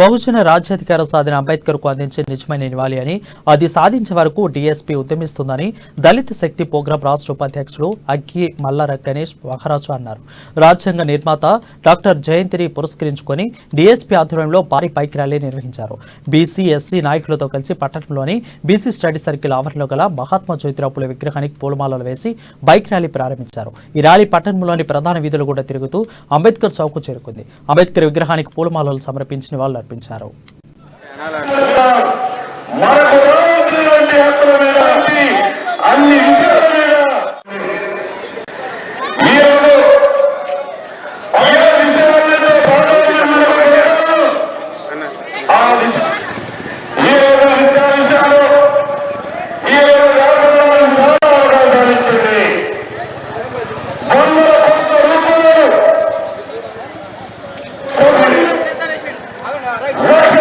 బహుజన రాజ్యాధికార సాధన అంబేద్కర్ కు అందించే నిజమైన నివాళి అని, అది సాధించే వరకు డీఎస్పీ ఉద్యమిస్తుందని దళిత శక్తి ప్రోగ్రాం రాష్ట్ర ఉపాధ్యక్షుడు అగ్గి మల్లార గణేష్ మహారాజు అన్నారు. రాజ్యాంగ నిర్మాత డాక్టర్ జయంతిని పురస్కరించుకొని డీఎస్పీ ఆధ్వర్యంలో భారీ బైక్ ర్యాలీ నిర్వహించారు. బీసీ ఎస్సీ నాయకులతో కలిసి పట్టణంలోని బీసీ స్టడీ సర్కిల్ ఆవరణలో గల మహాత్మా జ్యోతిరావు పూలే విగ్రహానికి పూలమాలలు వేసి బైక్ ర్యాలీ ప్రారంభించారు. ఈ ర్యాలీ పట్టణంలోని ప్రధాన వీధులు కూడా తిరుగుతూ అంబేద్కర్ చౌక్ చేరుకుంది. అంబేద్కర్ విగ్రహానికి పూలమాలలు సమర్పించి నివాళులు అర్పించారు. Right.